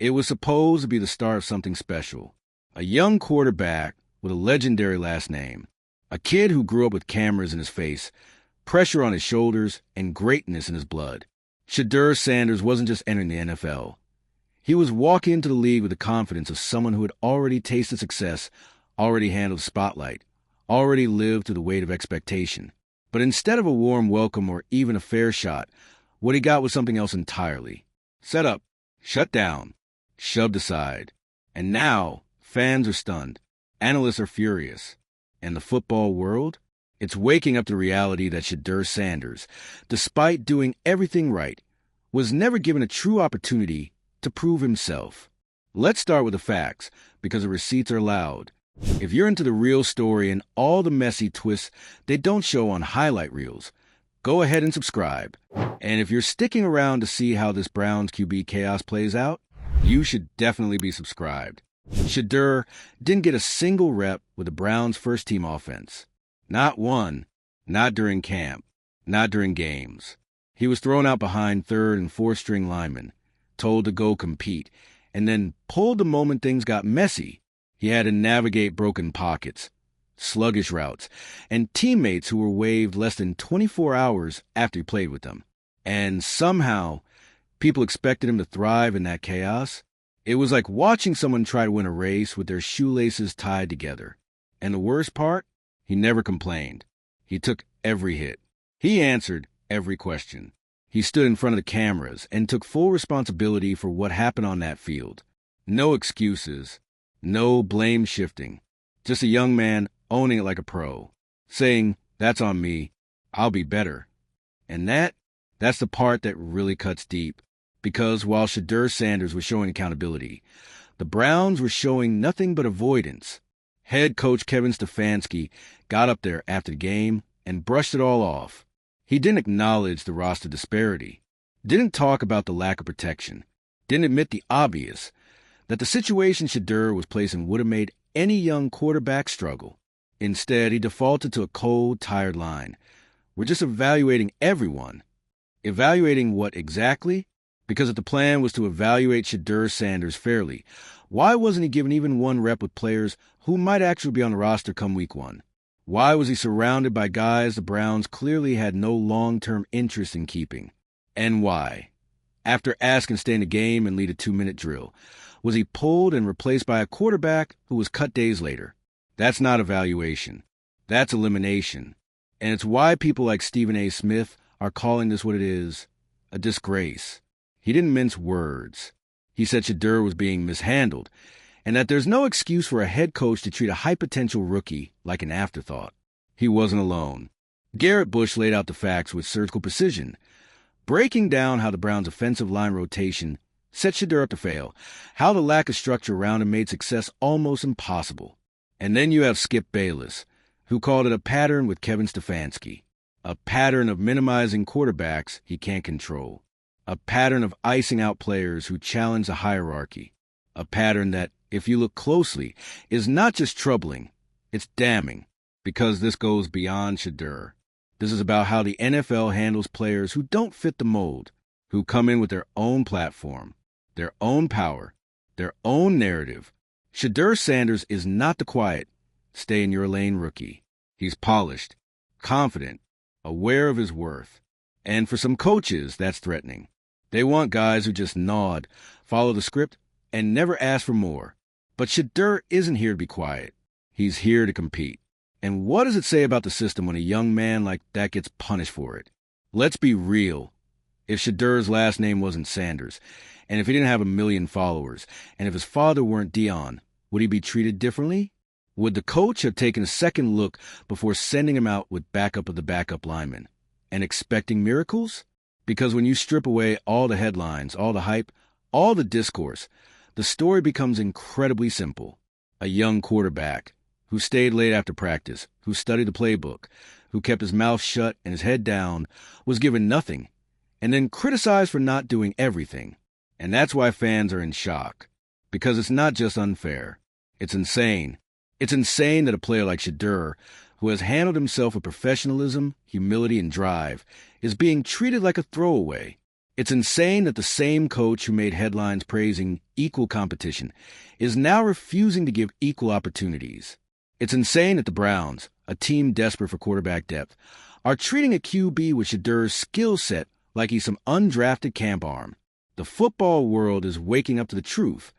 It was supposed to be the start of something special. A young quarterback with a legendary last name. A kid who grew up with cameras in his face, pressure on his shoulders, and greatness in his blood. Shedeur Sanders wasn't just entering the NFL. He was walking into the league with the confidence of someone who had already tasted success, already handled the spotlight, already lived through the weight of expectation. But instead of a warm welcome or even a fair shot, what he got was something else entirely. Set up, shut down, shoved aside. And now, fans are stunned. Analysts are furious. And the football world? It's waking up to the reality that Shedeur Sanders, despite doing everything right, was never given a true opportunity to prove himself. Let's start with the facts, because the receipts are loud. If you're into the real story and all the messy twists they don't show on highlight reels, go ahead and subscribe. And if you're sticking around to see how this Browns QB chaos plays out, you should definitely be subscribed. Shedeur didn't get a single rep with the Browns' first-team offense. Not one, not during camp, not during games. He was thrown out behind third and fourth-string linemen, told to go compete, and then pulled the moment things got messy. He had to navigate broken pockets, sluggish routes, and teammates who were waived less than 24 hours after he played with them. And somehow, people expected him to thrive in that chaos. It was like watching someone try to win a race with their shoelaces tied together. And the worst part? He never complained. He took every hit. He answered every question. He stood in front of the cameras and took full responsibility for what happened on that field. No excuses. No blame shifting. Just a young man owning it like a pro, saying, "That's on me. I'll be better." And that's the part that really cuts deep. Because while Shedeur Sanders was showing accountability, the Browns were showing nothing but avoidance. Head coach Kevin Stefanski got up there after the game and brushed it all off. He didn't acknowledge the roster disparity, didn't talk about the lack of protection, didn't admit the obvious, that the situation Shedeur was placed in would have made any young quarterback struggle. Instead, he defaulted to a cold, tired line. We're just evaluating everyone. Evaluating what exactly? Because if the plan was to evaluate Shedeur Sanders fairly, why wasn't he given even one rep with players who might actually be on the roster come week one? Why was he surrounded by guys the Browns clearly had no long-term interest in keeping? And why? After asking to stay in the game and lead a 2-minute drill, was he pulled and replaced by a quarterback who was cut days later? That's not evaluation. That's elimination. And it's why people like Stephen A. Smith are calling this what it is, a disgrace. He didn't mince words. He said Shedeur was being mishandled, and that there's no excuse for a head coach to treat a high-potential rookie like an afterthought. He wasn't alone. Garrett Bush laid out the facts with surgical precision, breaking down how the Browns' offensive line rotation set Shedeur up to fail, how the lack of structure around him made success almost impossible. And then you have Skip Bayless, who called it a pattern with Kevin Stefanski, a pattern of minimizing quarterbacks he can't control. A pattern of icing out players who challenge the hierarchy. A pattern that, if you look closely, is not just troubling, it's damning, because this goes beyond Shedeur. This is about how the NFL handles players who don't fit the mold, who come in with their own platform, their own power, their own narrative. Shedeur Sanders is not the quiet, stay-in-your-lane rookie. He's polished, confident, aware of his worth. And for some coaches, that's threatening. They want guys who just nod, follow the script, and never ask for more. But Shedeur isn't here to be quiet. He's here to compete. And what does it say about the system when a young man like that gets punished for it? Let's be real. If Shedeur's last name wasn't Sanders, and if he didn't have 1 million followers, and if his father weren't Dion, would he be treated differently? Would the coach have taken a second look before sending him out with backup of the backup lineman and expecting miracles? Because when you strip away all the headlines, all the hype, all the discourse, the story becomes incredibly simple. A young quarterback who stayed late after practice, who studied the playbook, who kept his mouth shut and his head down, was given nothing, and then criticized for not doing everything. And that's why fans are in shock. Because it's not just unfair. It's insane. It's insane that a player like Shedeur, who has handled himself with professionalism, humility, and drive, is being treated like a throwaway. It's insane that the same coach who made headlines praising equal competition is now refusing to give equal opportunities. It's insane that the Browns, a team desperate for quarterback depth, are treating a QB with Shedeur's skill set like he's some undrafted camp arm. The football world is waking up to the truth.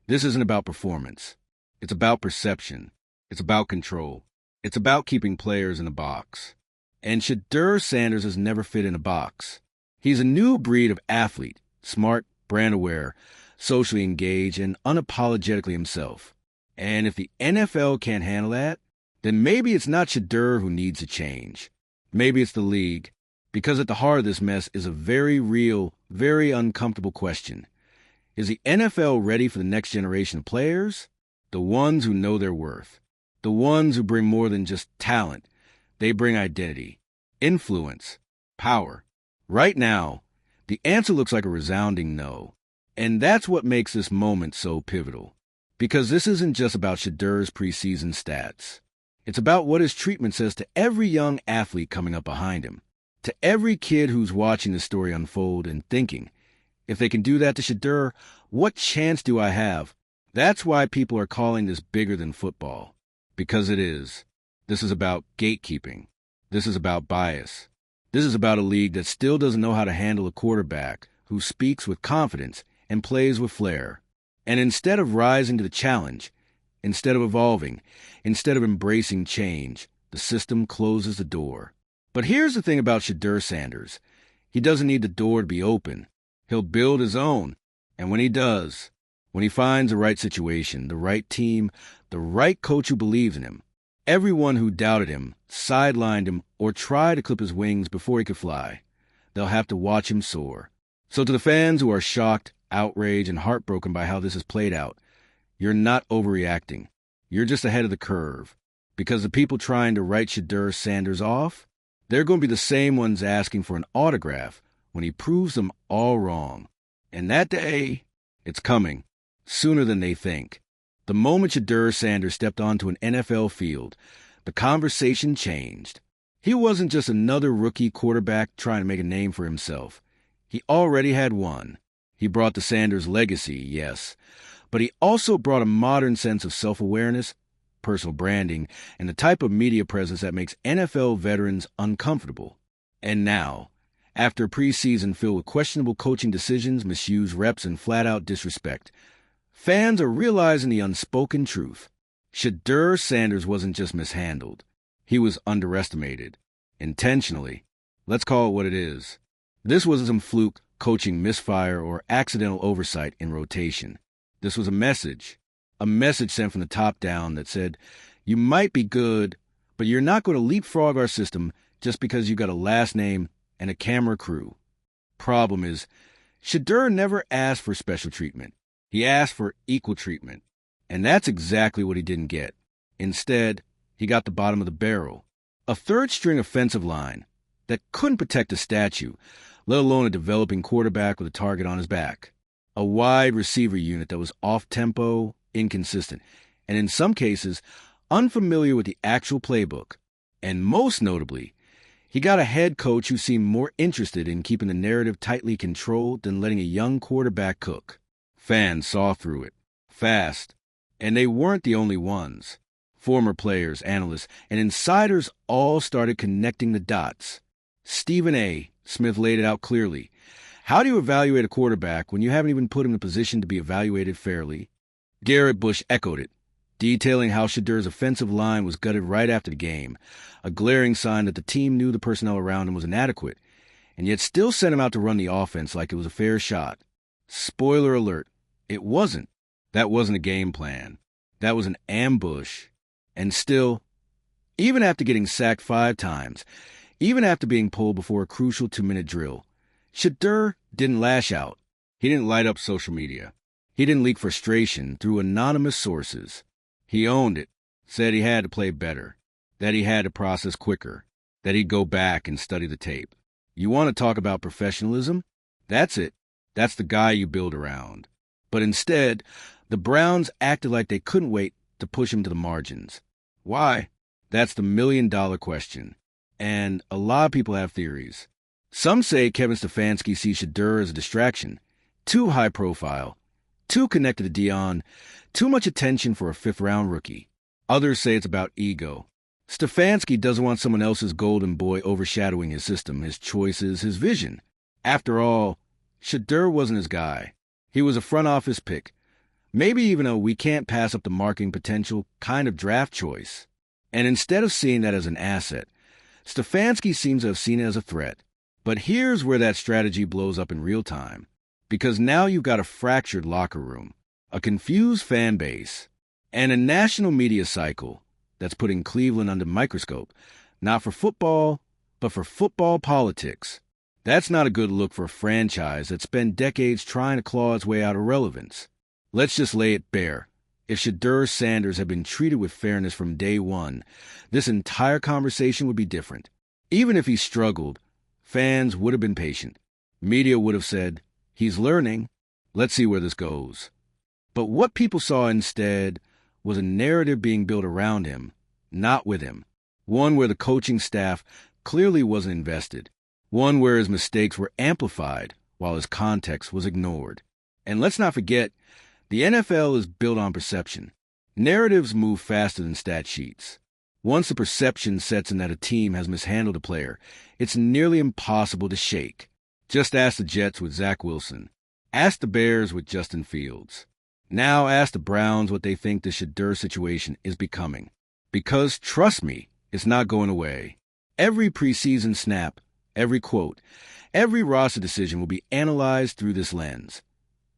This isn't about performance. It's about perception. It's about control. It's about keeping players in a box. And Shedeur Sanders has never fit in a box. He's a new breed of athlete, smart, brand-aware, socially engaged, and unapologetically himself. And if the NFL can't handle that, then maybe it's not Shedeur who needs a change. Maybe it's the league, because at the heart of this mess is a very real, very uncomfortable question. Is the NFL ready for the next generation of players? The ones who know their worth. The ones who bring more than just talent. They bring identity, influence, power. Right now, the answer looks like a resounding no. And that's what makes this moment so pivotal. Because this isn't just about Shedeur's preseason stats. It's about what his treatment says to every young athlete coming up behind him. To every kid who's watching this story unfold and thinking, if they can do that to Shedeur, what chance do I have? That's why people are calling this bigger than football. Because it is. This is about gatekeeping. This is about bias. This is about a league that still doesn't know how to handle a quarterback who speaks with confidence and plays with flair. And instead of rising to the challenge, instead of evolving, instead of embracing change, the system closes the door. But here's the thing about Shedeur Sanders. He doesn't need the door to be open. He'll build his own. And when he does, when he finds the right situation, the right team, the right coach who believes in him, everyone who doubted him, sidelined him, or tried to clip his wings before he could fly, they'll have to watch him soar. So to the fans who are shocked, outraged, and heartbroken by how this has played out, you're not overreacting. You're just ahead of the curve. Because the people trying to write Shedeur Sanders off, they're going to be the same ones asking for an autograph when he proves them all wrong. And that day, it's coming, sooner than they think. The moment Shedeur Sanders stepped onto an NFL field, the conversation changed. He wasn't just another rookie quarterback trying to make a name for himself. He already had one. He brought the Sanders legacy, yes, but he also brought a modern sense of self-awareness, personal branding, and the type of media presence that makes NFL veterans uncomfortable. And now, after a preseason filled with questionable coaching decisions, misuse reps, and flat-out disrespect, fans are realizing the unspoken truth. Shedeur Sanders wasn't just mishandled. He was underestimated. Intentionally. Let's call it what it is. This wasn't some fluke, coaching misfire, or accidental oversight in rotation. This was a message sent from the top down that said, you might be good, but you're not going to leapfrog our system just because you got a last name and a camera crew. Problem is, Shedeur never asked for special treatment. He asked for equal treatment. And that's exactly what he didn't get. Instead, he got the bottom of the barrel. A third-string offensive line that couldn't protect a statue, let alone a developing quarterback with a target on his back. A wide receiver unit that was off-tempo, inconsistent, and in some cases, unfamiliar with the actual playbook. And most notably, he got a head coach who seemed more interested in keeping the narrative tightly controlled than letting a young quarterback cook. Fans saw through it, fast, and they weren't the only ones. Former players, analysts, and insiders all started connecting the dots. Stephen A. Smith laid it out clearly. How do you evaluate a quarterback when you haven't even put him in a position to be evaluated fairly? Garrett Bush echoed it, detailing how Shedeur's offensive line was gutted right after the game, a glaring sign that the team knew the personnel around him was inadequate, and yet still sent him out to run the offense like it was a fair shot. Spoiler alert, it wasn't. That wasn't a game plan. That was an ambush. And still, even after getting sacked 5 times, even after being pulled before a crucial 2-minute drill, Shedeur didn't lash out. He didn't light up social media. He didn't leak frustration through anonymous sources. He owned it, said he had to play better, that he had to process quicker, that he'd go back and study the tape. You want to talk about professionalism? That's it. That's the guy you build around. But instead, the Browns acted like they couldn't wait to push him to the margins. Why? That's the million-dollar question. And a lot of people have theories. Some say Kevin Stefanski sees Shedeur as a distraction, too high profile, too connected to Dion, too much attention for a fifth-round rookie. Others say it's about ego. Stefanski doesn't want someone else's golden boy overshadowing his system, his choices, his vision. After all, Shedeur wasn't his guy. He was a front office pick, maybe even a we can't pass up the marketing potential kind of draft choice. And instead of seeing that as an asset, Stefanski seems to have seen it as a threat. But here's where that strategy blows up in real time. Because now you've got a fractured locker room, a confused fan base, and a national media cycle that's putting Cleveland under microscope, not for football, but for football politics. That's not a good look for a franchise that's spent decades trying to claw its way out of relevance. Let's just lay it bare. If Shedeur Sanders had been treated with fairness from day one, this entire conversation would be different. Even if he struggled, fans would have been patient. Media would have said, he's learning. Let's see where this goes. But what people saw instead was a narrative being built around him, not with him. One where the coaching staff clearly wasn't invested. One where his mistakes were amplified while his context was ignored. And let's not forget, the NFL is built on perception. Narratives move faster than stat sheets. Once the perception sets in that a team has mishandled a player, it's nearly impossible to shake. Just ask the Jets with Zach Wilson. Ask the Bears with Justin Fields. Now ask the Browns what they think the Shedeur situation is becoming. Because, trust me, it's not going away. Every preseason snap, every quote, every roster decision will be analyzed through this lens.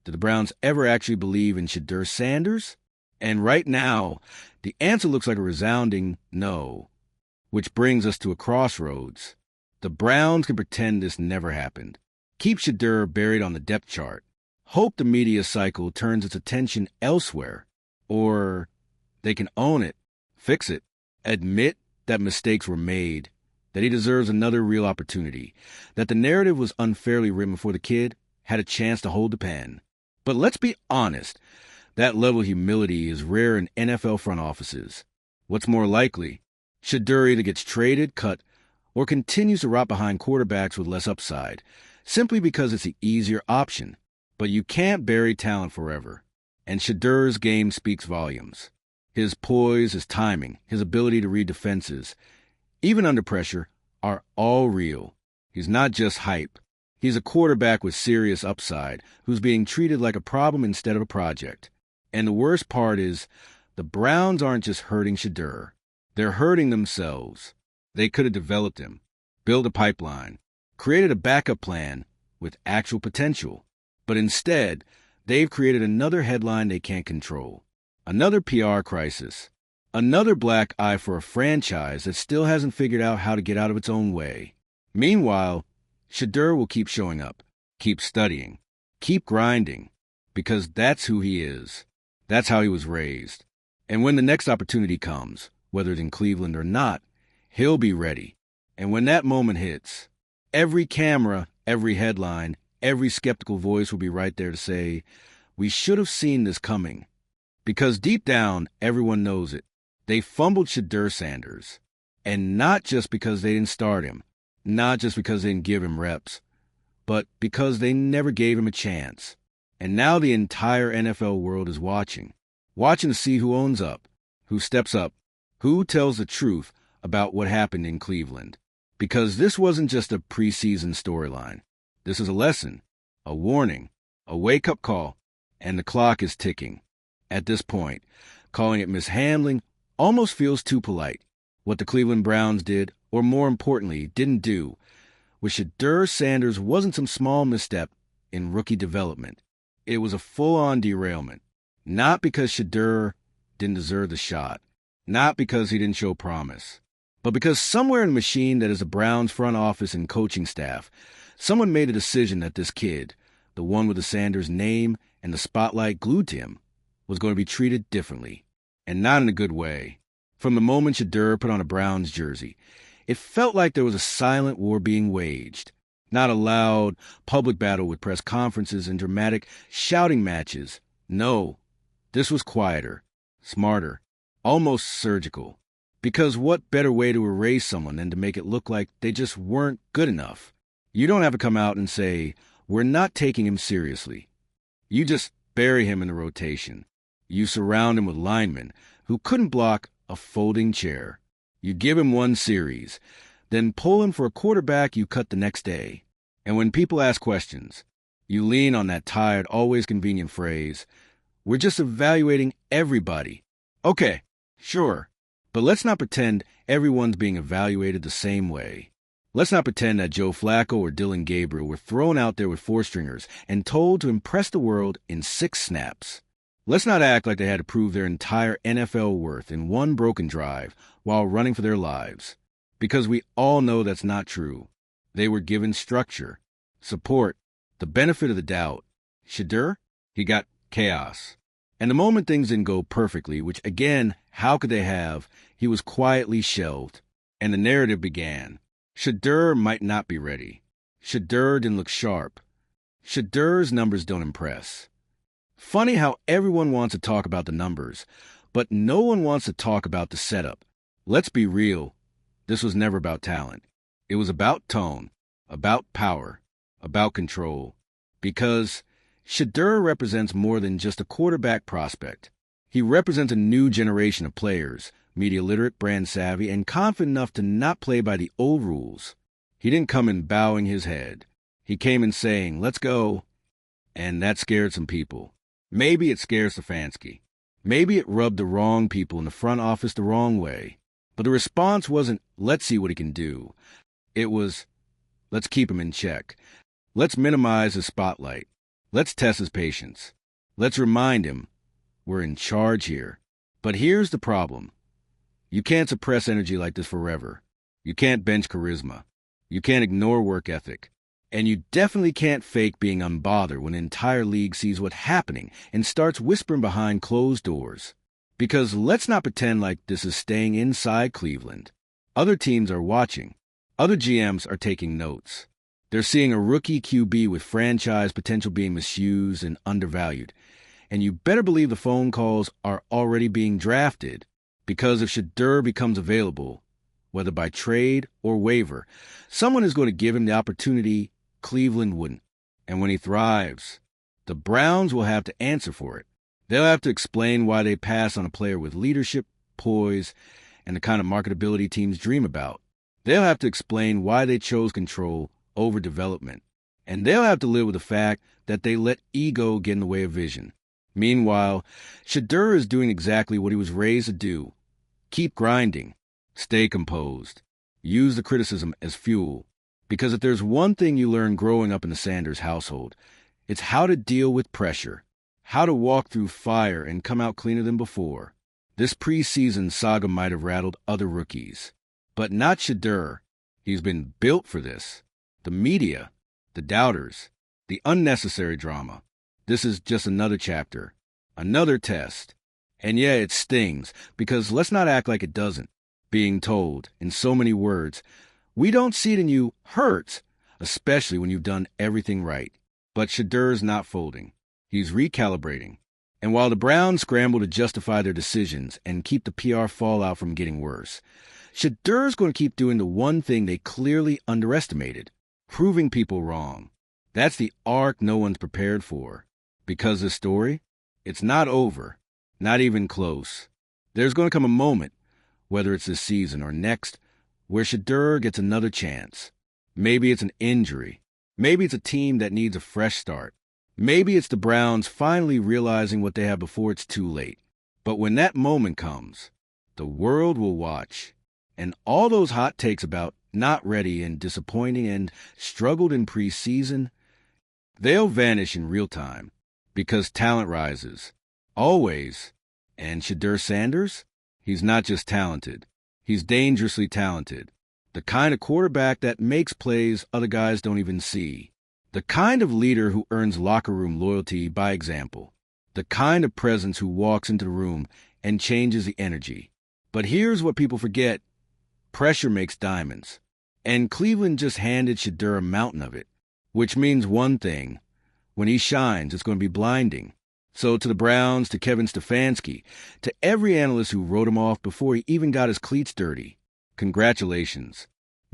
Did the Browns ever actually believe in Shedeur Sanders? And right now, the answer looks like a resounding no. Which brings us to a crossroads. The Browns can pretend this never happened. Keep Shedeur buried on the depth chart. Hope the media cycle turns its attention elsewhere. Or they can own it, fix it, admit that mistakes were made, that he deserves another real opportunity, that the narrative was unfairly written before the kid had a chance to hold the pen. But let's be honest, that level of humility is rare in NFL front offices. What's more likely? Shedeur either gets traded, cut, or continues to rot behind quarterbacks with less upside, simply because it's the easier option. But you can't bury talent forever. And Shedeur's game speaks volumes. His poise, his timing, his ability to read defenses, even under pressure, are all real. He's not just hype. He's a quarterback with serious upside who's being treated like a problem instead of a project. And the worst part is, the Browns aren't just hurting Shedeur. They're hurting themselves. They could have developed him, built a pipeline, created a backup plan with actual potential. But instead, they've created another headline they can't control. Another PR crisis. Another black eye for a franchise that still hasn't figured out how to get out of its own way. Meanwhile, Shedeur will keep showing up, keep studying, keep grinding, because that's who he is. That's how he was raised. And when the next opportunity comes, whether it's in Cleveland or not, he'll be ready. And when that moment hits, every camera, every headline, every skeptical voice will be right there to say, we should have seen this coming. Because deep down, everyone knows it. They fumbled Shedeur Sanders. And not just because they didn't start him, not just because they didn't give him reps, but because they never gave him a chance. And now the entire NFL world is watching to see who owns up, who steps up, who tells the truth about what happened in Cleveland. Because this wasn't just a preseason storyline. This is a lesson, a warning, a wake-up call, and the clock is ticking. At this point, calling it mishandling almost feels too polite. What the Cleveland Browns did, or more importantly, didn't do, with Shedeur Sanders wasn't some small misstep in rookie development. It was a full-on derailment. Not because Shedeur didn't deserve the shot, not because he didn't show promise, but because somewhere in the machine that is the Browns front office and coaching staff, someone made a decision that this kid, the one with the Sanders name and the spotlight glued to him, was going to be treated differently, and not in a good way. From the moment Shedeur put on a Browns jersey, it felt like there was a silent war being waged, not a loud public battle with press conferences and dramatic shouting matches. No, this was quieter, smarter, almost surgical. Because what better way to erase someone than to make it look like they just weren't good enough? You don't have to come out and say, we're not taking him seriously. You just bury him in the rotation. You surround him with linemen who couldn't block a folding chair. You give him one series, then pull him for a quarterback you cut the next day. And when people ask questions, you lean on that tired, always convenient phrase, we're just evaluating everybody. Okay, sure, but let's not pretend everyone's being evaluated the same way. Let's not pretend that Joe Flacco or Dylan Gabriel were thrown out there with four-stringers and told to impress the world in 6 snaps. Let's not act like they had to prove their entire NFL worth in one broken drive while running for their lives, because we all know that's not true. They were given structure, support, the benefit of the doubt. Shedeur, he got chaos. And the moment things didn't go perfectly, which again, how could they have, he was quietly shelved, and the narrative began. Shedeur might not be ready. Shedeur didn't look sharp. Shedeur's numbers don't impress. Funny how everyone wants to talk about the numbers, but no one wants to talk about the setup. Let's be real. This was never about talent. It was about tone, about power, about control. Because Shedeur represents more than just a quarterback prospect. He represents a new generation of players, media literate, brand savvy, and confident enough to not play by the old rules. He didn't come in bowing his head. He came in saying, let's go. And that scared some people. Maybe it scared Stefanski. Maybe it rubbed the wrong people in the front office the wrong way. But the response wasn't, let's see what he can do. It was, let's keep him in check. Let's minimize his spotlight. Let's test his patience. Let's remind him, we're in charge here. But here's the problem. You can't suppress energy like this forever. You can't bench charisma. You can't ignore work ethic. And you definitely can't fake being unbothered when an entire league sees what's happening and starts whispering behind closed doors. Because let's not pretend like this is staying inside Cleveland. Other teams are watching. Other GMs are taking notes. They're seeing a rookie QB with franchise potential being misused and undervalued. And you better believe the phone calls are already being drafted. Because if Shedeur becomes available, whether by trade or waiver, someone is going to give him the opportunity Cleveland wouldn't. And when he thrives, the Browns will have to answer for it. They'll have to explain why they pass on a player with leadership, poise, and the kind of marketability teams dream about. They'll have to explain why they chose control over development. And they'll have to live with the fact that they let ego get in the way of vision. Meanwhile, Shedeur is doing exactly what he was raised to do. Keep grinding. Stay composed. Use the criticism as fuel. Because if there's one thing you learn growing up in the Sanders household, it's how to deal with pressure. How to walk through fire and come out cleaner than before. This preseason saga might have rattled other rookies. But not Shedeur. He's been built for this. The media, the doubters, the unnecessary drama. This is just another chapter, another test. And yeah, it stings, because let's not act like it doesn't. Being told, in so many words, we don't see it in you hurts, especially when you've done everything right. But Shedeur's not folding. He's recalibrating. And while the Browns scramble to justify their decisions and keep the PR fallout from getting worse, Shedeur's going to keep doing the one thing they clearly underestimated, proving people wrong. That's the arc no one's prepared for. Because this story, it's not over, not even close. There's going to come a moment, whether it's this season or next, where Shedeur gets another chance. Maybe it's an injury. Maybe it's a team that needs a fresh start. Maybe it's the Browns finally realizing what they have before it's too late. But when that moment comes, the world will watch. And all those hot takes about not ready and disappointing and struggled in preseason, they'll vanish in real time. Because talent rises. Always. And Shedeur Sanders? He's not just talented. He's dangerously talented. The kind of quarterback that makes plays other guys don't even see. The kind of leader who earns locker room loyalty by example. The kind of presence who walks into the room and changes the energy. But here's what people forget. Pressure makes diamonds. And Cleveland just handed Shedeur a mountain of it. Which means one thing. When he shines, it's going to be blinding. So to the Browns, to Kevin Stefanski, to every analyst who wrote him off before he even got his cleats dirty, congratulations.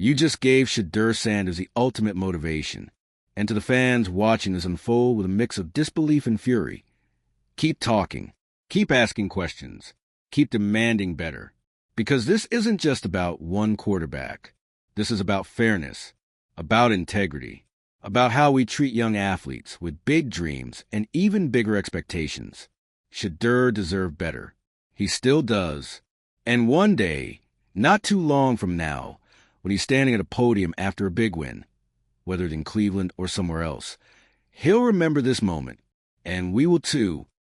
You just gave Shedeur Sanders the ultimate motivation. And to the fans watching this unfold with a mix of disbelief and fury, keep talking, keep asking questions, keep demanding better. Because this isn't just about one quarterback. This is about fairness, about integrity, about how we treat young athletes with big dreams and even bigger expectations. Shedeur deserved better. He still does. And one day, not too long from now, when he's standing at a podium after a big win, whether it's in Cleveland or somewhere else, he'll remember this moment, and we will too,